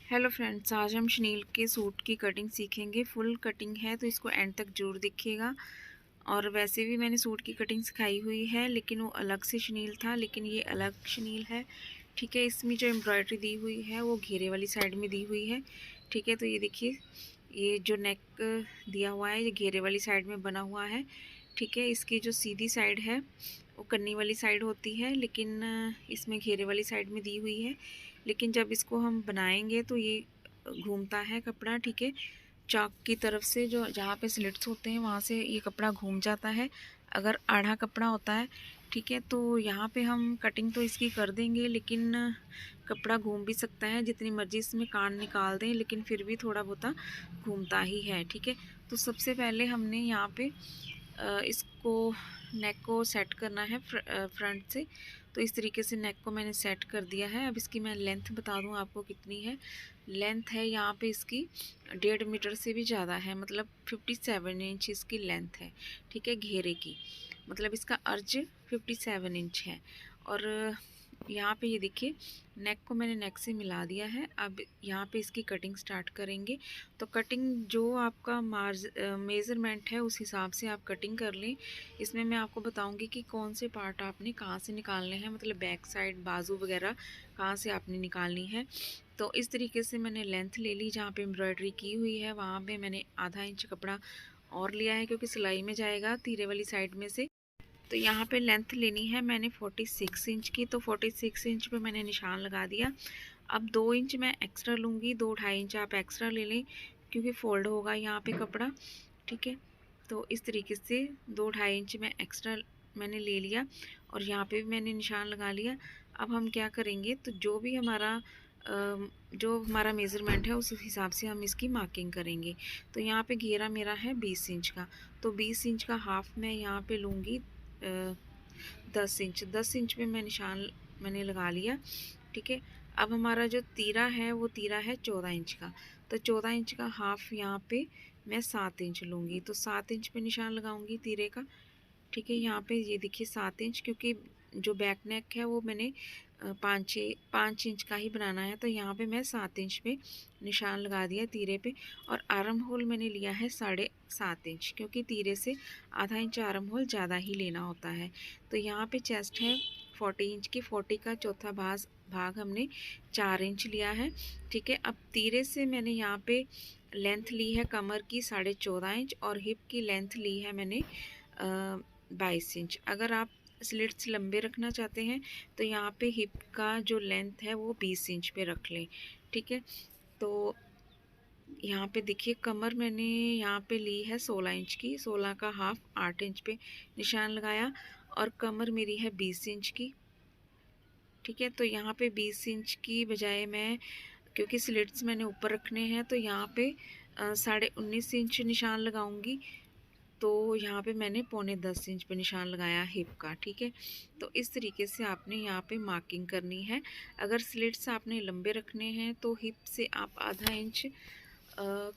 Hello friends, आज हम शनील के सूट की कटिंग सीखेंगे। फुल कटिंग है तो इसको एंड तक जरूर दिखिएगा। और वैसे भी मैंने सूट की कटिंग सिखाई हुई है, लेकिन वो अलग से शनील था, लेकिन ये अलग शनील है। ठीक है, इसमें जो एम्ब्रॉयडरी दी हुई है वो घेरे वाली साइड में दी हुई है। ठीक है, तो ये देखिए, ये जो नेक दिया हुआ है ये घेरे वाली साइड में बना हुआ है। ठीक है, इसकी जो सीधी साइड है वो कन्नी वाली साइड होती है, लेकिन इसमें घेरे वाली साइड में दी हुई है। लेकिन जब इसको हम बनाएंगे तो ये घूमता है कपड़ा। ठीक है, चाक की तरफ से जो जहाँ पे स्लिट्स होते हैं वहाँ से ये कपड़ा घूम जाता है अगर आधा कपड़ा होता है। ठीक है, तो यहाँ पे हम कटिंग तो इसकी कर देंगे, लेकिन कपड़ा घूम भी सकता है। जितनी मर्जी इसमें कान निकाल दें, लेकिन फिर भी थोड़ा बहुत घूमता ही है। ठीक है, तो सबसे पहले हमने यहाँ पे इसको नेक को सेट करना है फ्रंट से। तो इस तरीके से नेक को मैंने सेट कर दिया है। अब इसकी मैं लेंथ बता दूं आपको कितनी है। लेंथ है यहाँ पे इसकी 1.5 मीटर से भी ज़्यादा है, मतलब 57 इंच इसकी लेंथ है। ठीक है, घेरे की, मतलब इसका अर्ज 57 इंच है। और यहाँ पे ये देखिए, नेक को मैंने नेक से मिला दिया है। अब यहाँ पे इसकी कटिंग स्टार्ट करेंगे। तो कटिंग जो आपका मेज़रमेंट है उस हिसाब से आप कटिंग कर लें। इसमें मैं आपको बताऊंगी कि कौन से पार्ट आपने कहाँ से निकालने हैं, मतलब बैक साइड, बाजू वगैरह कहाँ से आपने निकालनी है। तो इस तरीके से मैंने लेंथ ले ली। जहाँ पे एम्ब्रॉयडरी की हुई है वहाँ पे मैंने आधा इंच कपड़ा और लिया है, क्योंकि सिलाई में जाएगा तीरे वाली साइड में से। तो यहाँ पे लेंथ लेनी है मैंने 46 इंच की। तो 46 इंच पे मैंने निशान लगा दिया। अब 2 इंच मैं एक्स्ट्रा लूँगी, 2-2.5 इंच आप एक्स्ट्रा ले लें, क्योंकि फोल्ड होगा यहाँ पे कपड़ा। ठीक है, तो इस तरीके से 2-2.5 इंच में एक्स्ट्रा मैंने ले लिया और यहाँ पे भी मैंने निशान लगा लिया। अब हम क्या करेंगे, तो जो हमारा मेज़रमेंट है उस हिसाब से हम इसकी मार्किंग करेंगे। तो यहाँ पे घेरा मेरा है 20 इंच का, तो 20 इंच का हाफ मैं यहाँ पे लूँगी 10 इंच पे मैं निशान मैंने लगा लिया। ठीक है, अब हमारा जो तीरा है वो तीरा है 14 इंच का। तो 14 इंच का हाफ यहाँ पे मैं 7 इंच लूँगी, तो 7 इंच पे निशान लगाऊंगी तीरे का। ठीक है, यहाँ पे ये देखिए 7 इंच, क्योंकि जो बैक नेक है वो मैंने 5 इंच का ही बनाना है। तो यहाँ पे मैं 7 इंच पे निशान लगा दिया तीरे पे। और आर्म होल मैंने लिया है 7.5 इंच, क्योंकि तीरे से आधा इंच आर्म होल ज़्यादा ही लेना होता है। तो यहाँ पे चेस्ट है 40 इंच की, 40 का चौथा भाग हमने 4 इंच लिया है। ठीक है, अब तीरे से मैंने यहाँ पे लेंथ ली है कमर की 14.5 इंच, और हिप की लेंथ ली है मैंने 22 इंच। अगर आप स्लिट्स लंबे रखना चाहते हैं तो यहाँ पे हिप का जो लेंथ है वो 20 इंच पे रख लें। ठीक है, तो यहाँ पे देखिए, कमर मैंने यहाँ पे ली है 16 इंच की, 16 का हाफ 8 इंच पे निशान लगाया, और कमर मेरी है 20 इंच की। ठीक है, तो यहाँ पे 20 इंच की बजाय मैं, क्योंकि स्लिट्स मैंने ऊपर रखने हैं, तो यहाँ पे 19.5 इंच निशान लगाऊंगी। तो यहाँ पे मैंने 9.25 इंच पे निशान लगाया हिप का। ठीक है, तो इस तरीके से आपने यहाँ पे मार्किंग करनी है। अगर स्लिट्स आपने लंबे रखने हैं तो हिप से आप आधा इंच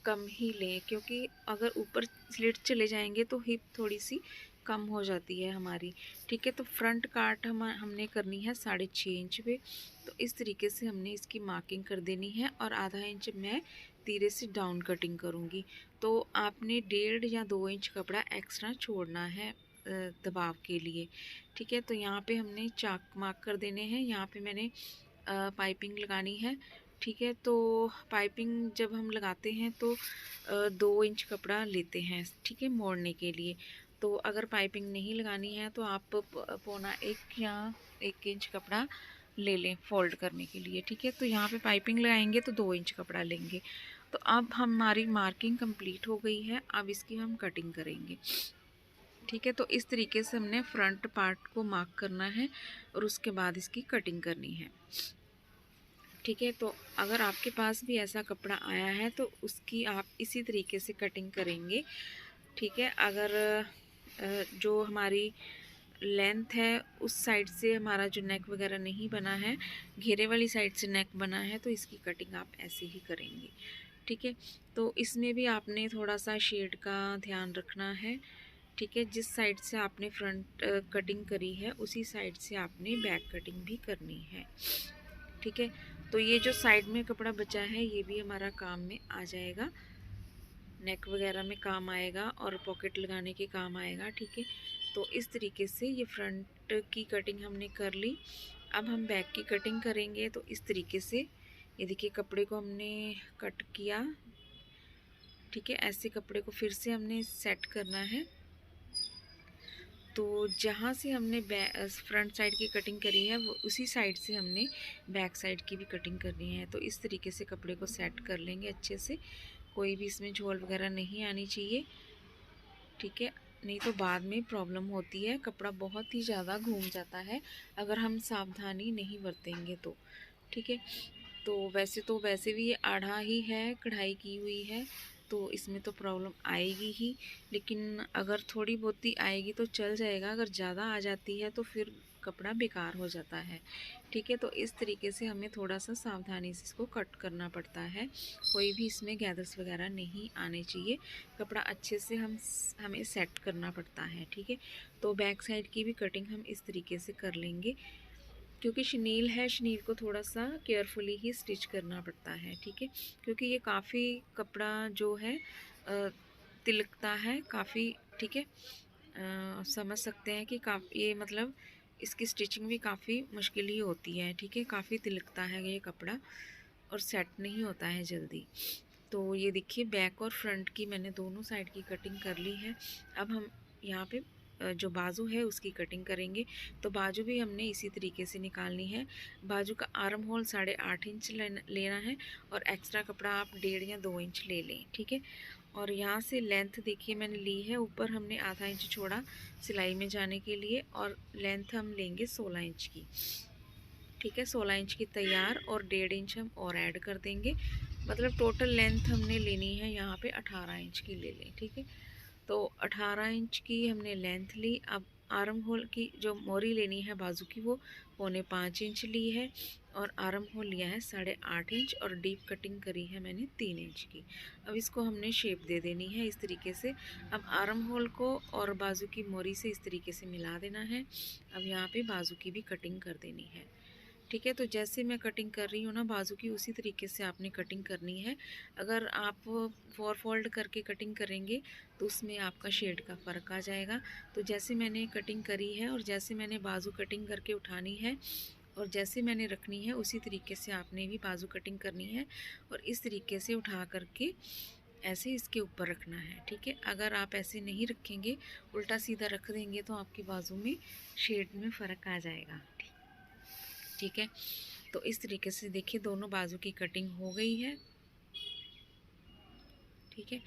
कम ही लें, क्योंकि अगर ऊपर स्लिट चले जाएंगे तो हिप थोड़ी सी कम हो जाती है हमारी। ठीक है, तो फ्रंट काट हमने करनी है 6.5 इंच पे। तो इस तरीके से हमने इसकी मार्किंग कर देनी है, और आधा इंच मैं तीरे से डाउन कटिंग करूँगी। तो आपने 1.5 या 2 इंच कपड़ा एक्स्ट्रा छोड़ना है दबाव के लिए। ठीक है, तो यहाँ पे हमने चाक मार्क कर देने हैं। यहाँ पे मैंने पाइपिंग लगानी है। ठीक है, तो पाइपिंग जब हम लगाते हैं तो 2 इंच कपड़ा लेते हैं। ठीक है, मोड़ने के लिए। तो अगर पाइपिंग नहीं लगानी है तो आप 1.25 या 1 इंच कपड़ा ले लें फोल्ड करने के लिए। ठीक है, तो यहाँ पे पाइपिंग लगाएंगे तो 2 इंच कपड़ा लेंगे। तो अब हमारी मार्किंग कंप्लीट हो गई है। अब इसकी हम कटिंग करेंगे। ठीक है, तो इस तरीके से हमने फ्रंट पार्ट को मार्क करना है और उसके बाद इसकी कटिंग करनी है। ठीक है, तो अगर आपके पास भी ऐसा कपड़ा आया है तो उसकी आप इसी तरीके से कटिंग करेंगे। ठीक है, अगर जो हमारी लेंथ है उस साइड से हमारा जो नेक वगैरह नहीं बना है, घेरे वाली साइड से नेक बना है, तो इसकी कटिंग आप ऐसे ही करेंगे। ठीक है, तो इसमें भी आपने थोड़ा सा शेड का ध्यान रखना है। ठीक है, जिस साइड से आपने फ्रंट कटिंग करी है उसी साइड से आपने बैक कटिंग भी करनी है। ठीक है, तो ये जो साइड में कपड़ा बचा है ये भी हमारा काम में आ जाएगा, नेक वगैरह में काम आएगा और पॉकेट लगाने के काम आएगा। ठीक है, तो इस तरीके से ये फ्रंट की कटिंग हमने कर ली। अब हम बैक की कटिंग करेंगे। तो इस तरीके से ये देखिए कपड़े को हमने कट किया। ठीक है, ऐसे कपड़े को फिर से हमने सेट करना है। तो जहाँ से हमने फ्रंट साइड की कटिंग करी है वो उसी साइड से हमने बैक साइड की भी कटिंग करनी है। तो इस तरीके से कपड़े को सेट कर लेंगे अच्छे से, कोई भी इसमें झोल वगैरह नहीं आनी चाहिए। ठीक है, नहीं तो बाद में प्रॉब्लम होती है, कपड़ा बहुत ही ज़्यादा घूम जाता है अगर हम सावधानी नहीं बरतेंगे तो। ठीक है, तो वैसे भी ये आढ़ा ही है, कढ़ाई की हुई है, तो इसमें तो प्रॉब्लम आएगी ही। लेकिन अगर थोड़ी बहुत ही आएगी तो चल जाएगा, अगर ज़्यादा आ जाती है तो फिर कपड़ा बेकार हो जाता है। ठीक है, तो इस तरीके से हमें थोड़ा सा सावधानी से इसको कट करना पड़ता है, कोई भी इसमें गैदर्स वगैरह नहीं आने चाहिए। कपड़ा अच्छे से हमें सेट करना पड़ता है। ठीक है, तो बैक साइड की भी कटिंग हम इस तरीके से कर लेंगे, क्योंकि शनील है, शनील को थोड़ा सा केयरफुली ही स्टिच करना पड़ता है। ठीक है, क्योंकि ये काफ़ी कपड़ा जो है तिलकता है काफ़ी। ठीक है, समझ सकते हैं कि ये मतलब इसकी स्टिचिंग भी काफ़ी मुश्किल ही होती है। ठीक है, काफ़ी तिलकता है ये कपड़ा और सेट नहीं होता है जल्दी। तो ये देखिए बैक और फ्रंट की मैंने दोनों साइड की कटिंग कर ली है। अब हम यहाँ पे जो बाजू है उसकी कटिंग करेंगे। तो बाजू भी हमने इसी तरीके से निकालनी है। बाजू का आर्म होल 8.5 इंच लेना है और एक्स्ट्रा कपड़ा आप 1.5 या 2 इंच ले लें। ठीक है, और यहाँ से लेंथ देखिए मैंने ली है, ऊपर हमने आधा इंच छोड़ा सिलाई में जाने के लिए और लेंथ हम लेंगे 16 इंच की। ठीक है, 16 इंच की तैयार और 1.5 इंच हम और ऐड कर देंगे, मतलब टोटल लेंथ हमने लेनी है यहाँ पे 18 इंच की ले लें। ठीक है, तो 18 इंच की हमने लेंथ ली। अब आर्म होल की जो मोरी लेनी है बाजू की वो 4.25 इंच ली है और आर्म होल लिया है 8.5 इंच और डीप कटिंग करी है मैंने 3 इंच की। अब इसको हमने शेप दे देनी है इस तरीके से। अब आर्म होल को और बाजू की मोरी से इस तरीके से मिला देना है। अब यहाँ पे बाजू की भी कटिंग कर देनी है। ठीक है, तो जैसे मैं कटिंग कर रही हूँ ना बाजू की, उसी तरीके से आपने कटिंग करनी है। अगर आप 4 फोल्ड करके कटिंग करेंगे तो उसमें आपका शेड का फ़र्क आ जाएगा। तो जैसे मैंने कटिंग करी है और जैसे मैंने बाजू कटिंग करके उठानी है और जैसे मैंने रखनी है उसी तरीके से आपने भी बाजू कटिंग करनी है और इस तरीके से उठा करके ऐसे इसके ऊपर रखना है। ठीक है, अगर आप ऐसे नहीं रखेंगे, उल्टा सीधा रख देंगे तो आपकी बाजू में शेड में फ़र्क आ जाएगा। ठीक है, तो इस तरीके से देखिए दोनों बाजू की कटिंग हो गई है। ठीक है,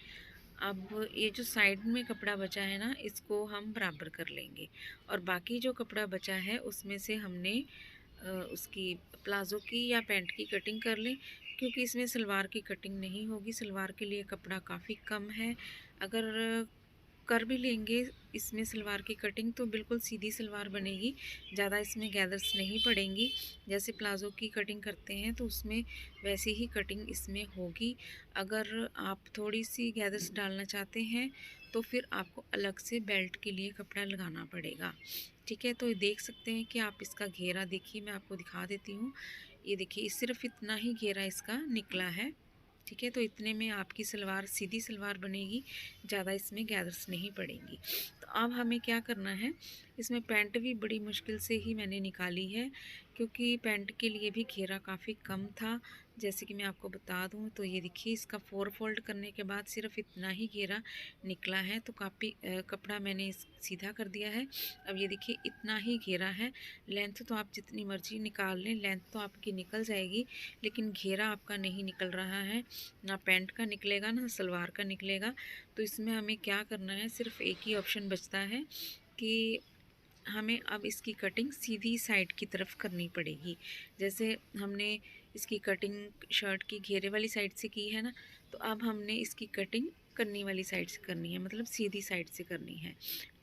अब ये जो साइड में कपड़ा बचा है ना इसको हम बराबर कर लेंगे और बाकी जो कपड़ा बचा है उसमें से हमने उसकी प्लाज़ो की या पैंट की कटिंग कर लें, क्योंकि इसमें सलवार की कटिंग नहीं होगी, सलवार के लिए कपड़ा काफ़ी कम है। अगर कर भी लेंगे इसमें सलवार की कटिंग तो बिल्कुल सीधी सलवार बनेगी, ज़्यादा इसमें गैदर्स नहीं पड़ेंगी। जैसे प्लाज़ो की कटिंग करते हैं तो उसमें वैसी ही कटिंग इसमें होगी। अगर आप थोड़ी सी गैदर्स डालना चाहते हैं तो फिर आपको अलग से बेल्ट के लिए कपड़ा लगाना पड़ेगा। ठीक है, तो देख सकते हैं कि आप इसका घेरा देखिए, मैं आपको दिखा देती हूँ। ये देखिए सिर्फ इतना ही घेरा इसका निकला है। ठीक है, तो इतने में आपकी सलवार सीधी सलवार बनेगी, ज़्यादा इसमें गैदर्स नहीं पड़ेंगी। तो अब हमें क्या करना है, इसमें पैंट भी बड़ी मुश्किल से ही मैंने निकाली है, क्योंकि पैंट के लिए भी घेरा काफ़ी कम था। जैसे कि मैं आपको बता दूं तो ये देखिए इसका 4 फोल्ड करने के बाद सिर्फ इतना ही घेरा निकला है, तो काफ़ी कपड़ा मैंने सीधा कर दिया है। अब ये देखिए इतना ही घेरा है। लेंथ तो आप जितनी मर्जी निकाल लें, लेंथ तो आपकी निकल जाएगी, लेकिन घेरा आपका नहीं निकल रहा है, ना पैंट का निकलेगा ना सलवार का निकलेगा। तो इसमें हमें क्या करना है, सिर्फ एक ही ऑप्शन बचता है कि हमें अब इसकी कटिंग सीधी साइड की तरफ करनी पड़ेगी। जैसे हमने इसकी कटिंग शर्ट की घेरे वाली साइड से की है ना, तो अब हमने इसकी कटिंग कन्नी वाली साइड से करनी है, मतलब सीधी साइड से करनी है।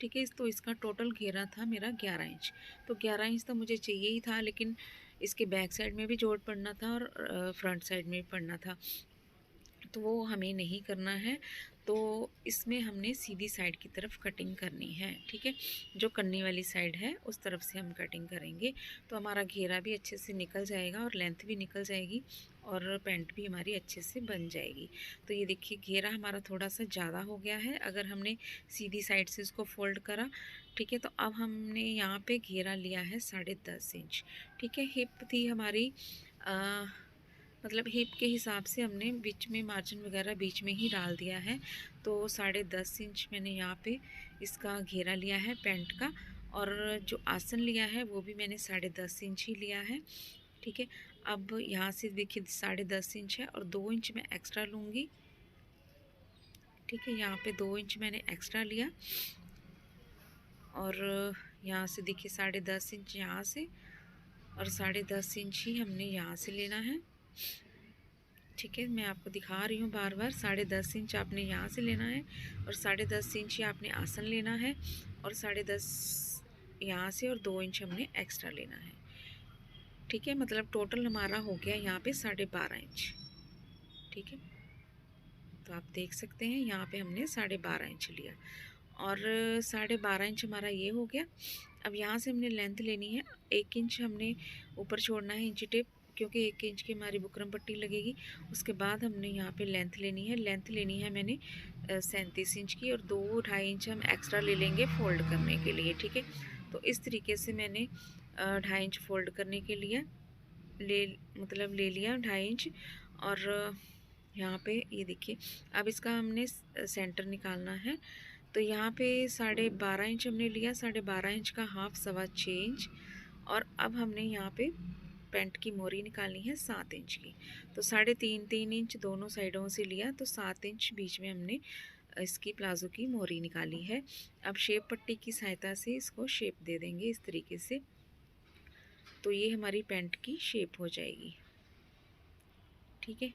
ठीक है, तो इसका टोटल घेरा था मेरा 11 इंच। तो 11 इंच तो मुझे चाहिए ही था, लेकिन इसके बैक साइड में भी जोड़ पड़ना था और फ्रंट साइड में भी पड़ना था। तो वो हमें नहीं करना है। तो इसमें हमने सीधी साइड की तरफ कटिंग करनी है, ठीक है। जो कन्नी वाली साइड है उस तरफ से हम कटिंग करेंगे, तो हमारा घेरा भी अच्छे से निकल जाएगा और लेंथ भी निकल जाएगी और पैंट भी हमारी अच्छे से बन जाएगी। तो ये देखिए घेरा हमारा थोड़ा सा ज़्यादा हो गया है अगर हमने सीधी साइड से इसको फोल्ड करा, ठीक है। तो अब हमने यहाँ पे घेरा लिया है 10.5 इंच, ठीक है। हिप थी हमारी मतलब हिप के हिसाब से हमने बीच में मार्जिन वगैरह बीच में ही डाल दिया है। तो 10.5 इंच मैंने यहाँ पे इसका घेरा लिया है पैंट का, और जो आसन लिया है वो भी मैंने 10.5 इंच ही लिया है, ठीक है। अब यहाँ से देखिए 10.5 इंच है और 2 इंच मैं एक्स्ट्रा लूँगी, ठीक है। यहाँ पे 2 इंच मैंने एक्स्ट्रा लिया और यहाँ से देखिए 10.5 इंच यहाँ से और 10.5 इंच ही हमने यहाँ से लेना है, ठीक है। मैं आपको दिखा रही हूँ बार बार, 10.5 इंच आपने यहाँ से लेना है और 10.5 इंच ही आपने आसन लेना है और 10.5 यहाँ से और 2 इंच हमने एक्स्ट्रा लेना है, ठीक है। मतलब टोटल हमारा हो गया यहाँ पे 12.5 इंच, ठीक है। तो आप देख सकते हैं यहाँ पे हमने 12.5 इंच लिया और 12.5 इंच हमारा ये हो गया। अब यहाँ से हमने लेंथ लेनी है, 1 इंच हमने ऊपर छोड़ना है इंची टेप, क्योंकि 1 इंच की हमारी बुकरम पट्टी लगेगी। उसके बाद हमने यहाँ पे लेंथ लेनी है, लेंथ लेनी है मैंने 37 इंच की और 2-2.5 इंच हम एक्स्ट्रा ले लेंगे फ़ोल्ड करने के लिए, ठीक है। तो इस तरीके से मैंने 2.5 इंच फ़ोल्ड करने के लिए ले लिया 2.5 इंच। और यहाँ पे ये देखिए अब इसका हमने सेंटर निकालना है। तो यहाँ पे 12.5 इंच हमने लिया, 12.5 इंच का हाफ 6.25 इंच, और अब हमने यहाँ पे पैंट की मोरी निकालनी है 7 इंच की। तो 3.5 इंच दोनों साइडों से लिया, तो 7 इंच बीच में हमने इसकी प्लाज़ो की मोरी निकाली है। अब शेप पट्टी की सहायता से इसको शेप दे देंगे इस तरीके से, तो ये हमारी पैंट की शेप हो जाएगी, ठीक है।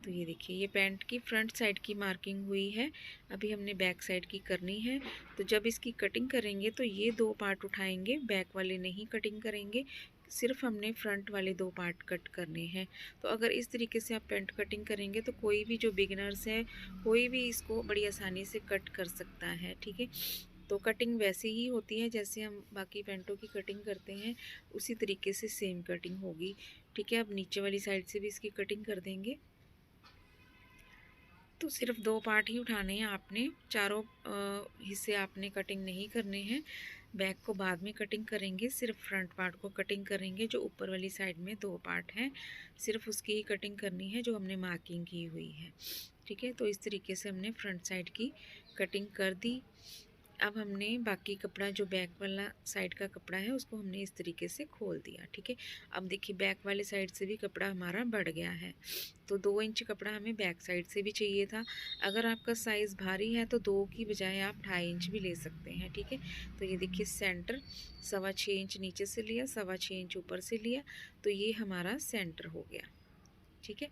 तो ये देखिए ये पैंट की फ्रंट साइड की मार्किंग हुई है, अभी हमने बैक साइड की करनी है। तो जब इसकी कटिंग करेंगे तो ये 2 पार्ट उठाएंगे, बैक वाले नहीं कटिंग करेंगे, सिर्फ हमने फ्रंट वाले 2 पार्ट कट करने हैं। तो अगर इस तरीके से आप पैंट कटिंग करेंगे तो कोई भी जो बिगिनर्स है कोई भी इसको बड़ी आसानी से कट कर सकता है, ठीक है। तो कटिंग वैसे ही होती है जैसे हम बाकी पैंटों की कटिंग करते हैं, उसी तरीके से सेम कटिंग होगी, ठीक है। अब नीचे वाली साइड से भी इसकी कटिंग कर देंगे। तो सिर्फ 2 पार्ट ही उठाने हैं आपने, चारों हिस्से आपने कटिंग नहीं करने हैं। बैक को बाद में कटिंग करेंगे, सिर्फ फ्रंट पार्ट को कटिंग करेंगे। जो ऊपर वाली साइड में 2 पार्ट हैं सिर्फ उसकी ही कटिंग करनी है जो हमने मार्किंग की हुई है, ठीक है। तो इस तरीके से हमने फ्रंट साइड की कटिंग कर दी। अब हमने बाकी कपड़ा जो बैक वाला साइड का कपड़ा है उसको हमने इस तरीके से खोल दिया, ठीक है। अब देखिए बैक वाले साइड से भी कपड़ा हमारा बढ़ गया है, तो 2 इंच कपड़ा हमें बैक साइड से भी चाहिए था। अगर आपका साइज़ भारी है तो 2 की बजाय आप 2.5 इंच भी ले सकते हैं, ठीक है। तो ये देखिए सेंटर 6.25 इंच नीचे से लिया, 6.25 इंच ऊपर से लिया, तो ये हमारा सेंटर हो गया, ठीक है।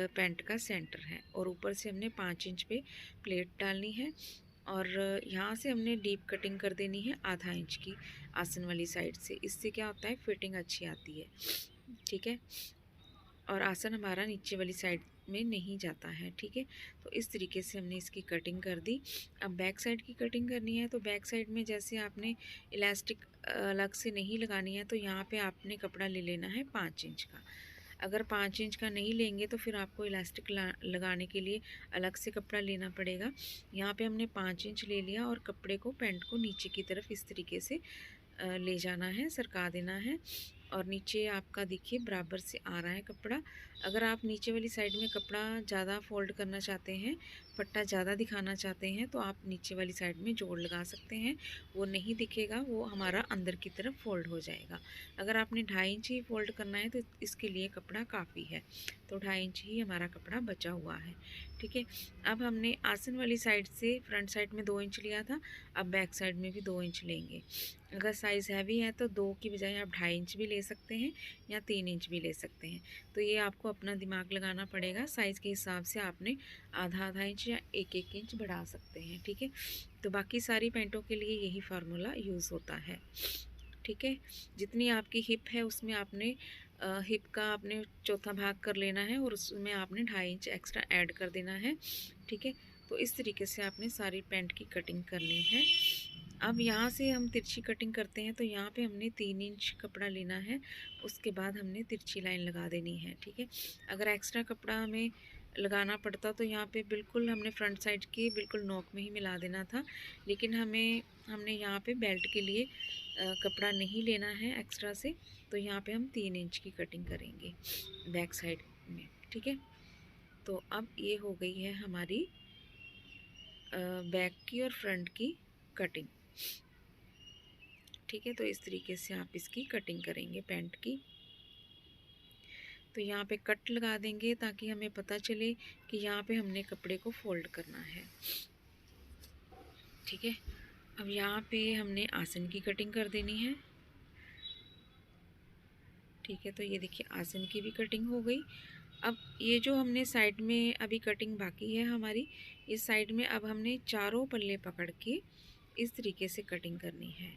पैंट का सेंटर है और ऊपर से हमने 5 इंच पे प्लेट डालनी है और यहाँ से हमने डीप कटिंग कर देनी है 1/2 इंच की आसन वाली साइड से। इससे क्या होता है फिटिंग अच्छी आती है, ठीक है। और आसन हमारा नीचे वाली साइड में नहीं जाता है, ठीक है। तो इस तरीके से हमने इसकी कटिंग कर दी। अब बैक साइड की कटिंग करनी है, तो बैक साइड में जैसे आपने इलास्टिक अलग से नहीं लगानी है, तो यहाँ पे आपने कपड़ा ले लेना है 5 इंच का। अगर 5 इंच का नहीं लेंगे तो फिर आपको इलास्टिक लगाने के लिए अलग से कपड़ा लेना पड़ेगा। यहाँ पे हमने 5 इंच ले लिया और कपड़े को पैंट को नीचे की तरफ इस तरीके से ले जाना है, सरका देना है और नीचे आपका देखिए बराबर से आ रहा है कपड़ा। अगर आप नीचे वाली साइड में कपड़ा ज़्यादा फोल्ड करना चाहते हैं, पट्टा ज़्यादा दिखाना चाहते हैं, तो आप नीचे वाली साइड में जोड़ लगा सकते हैं, वो नहीं दिखेगा, वो हमारा अंदर की तरफ फोल्ड हो जाएगा। अगर आपने 2.5 इंच ही फोल्ड करना है तो इसके लिए कपड़ा काफ़ी है, तो 2.5 इंच ही हमारा कपड़ा बचा हुआ है, ठीक है। अब हमने आसन वाली साइड से फ्रंट साइड में 2 इंच लिया था, अब बैक साइड में भी 2 इंच लेंगे। अगर साइज़ हैवी है तो 2 की बजाय आप 2.5 इंच भी ले सकते हैं या 3 इंच भी ले सकते हैं। तो ये आपको अपना दिमाग लगाना पड़ेगा, साइज़ के हिसाब से आपने आधा इंच या 1 इंच बढ़ा सकते हैं, ठीक है। तो बाकी सारी पैंटों के लिए यही फार्मूला यूज़ होता है, ठीक है। जितनी आपकी हिप है उसमें आपने हिप का आपने चौथा भाग कर लेना है और उसमें आपने 2.5 इंच एक्स्ट्रा ऐड कर देना है। ठीक है, तो इस तरीके से आपने सारी पैंट की कटिंग करनी है। अब यहाँ से हम तिरछी कटिंग करते हैं, तो यहाँ पे हमने 3 इंच कपड़ा लेना है, उसके बाद हमने तिरछी लाइन लगा देनी है। ठीक है, अगर एक्स्ट्रा कपड़ा हमें लगाना पड़ता तो यहाँ पे बिल्कुल हमने फ्रंट साइड के बिल्कुल नोक में ही मिला देना था, लेकिन हमने यहाँ पे बेल्ट के लिए कपड़ा नहीं लेना है एक्स्ट्रा से, तो यहाँ पे हम 3 इंच की कटिंग करेंगे बैक साइड में। ठीक है, तो अब ये हो गई है हमारी बैक की और फ्रंट की कटिंग। ठीक है, तो इस तरीके से आप इसकी कटिंग करेंगे पैंट की। तो यहाँ पे कट लगा देंगे ताकि हमें पता चले कि यहाँ पे हमने कपड़े को फोल्ड करना है। ठीक है, अब यहाँ पे हमने आसन की कटिंग कर देनी है। ठीक है, तो ये देखिए आसन की भी कटिंग हो गई। अब ये जो हमने साइड में अभी कटिंग बाकी है हमारी, इस साइड में अब हमने चारों पल्ले पकड़ के इस तरीके से कटिंग करनी है।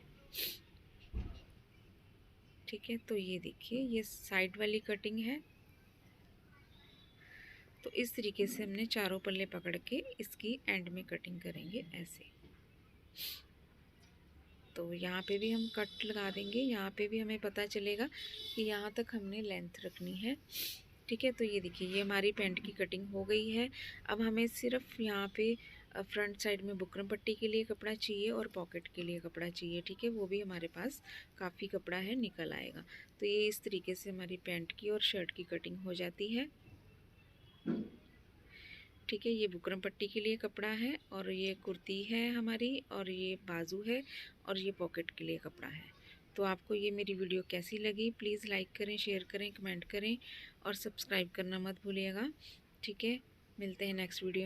ठीक है, तो ये देखिए ये साइड वाली कटिंग है। तो इस तरीके से हमने चारों पल्ले पकड़ के इसकी एंड में कटिंग करेंगे ऐसे। तो यहाँ पे भी हम कट लगा देंगे, यहाँ पे भी हमें पता चलेगा कि यहाँ तक हमने लेंथ रखनी है। ठीक है, तो ये देखिए ये हमारी पैंट की कटिंग हो गई है। अब हमें सिर्फ यहाँ पे फ्रंट साइड में बुकरम पट्टी के लिए कपड़ा चाहिए और पॉकेट के लिए कपड़ा चाहिए। ठीक है, वो भी हमारे पास काफ़ी कपड़ा है, निकल आएगा। तो ये इस तरीके से हमारी पैंट की और शर्ट की कटिंग हो जाती है। ठीक है, ये बुकरम पट्टी के लिए कपड़ा है और ये कुर्ती है हमारी और ये बाजू है और ये पॉकेट के लिए कपड़ा है। तो आपको ये मेरी वीडियो कैसी लगी, प्लीज़ लाइक करें, शेयर करें, कमेंट करें और सब्सक्राइब करना मत भूलिएगा। ठीक है, मिलते हैं नेक्स्ट वीडियो में।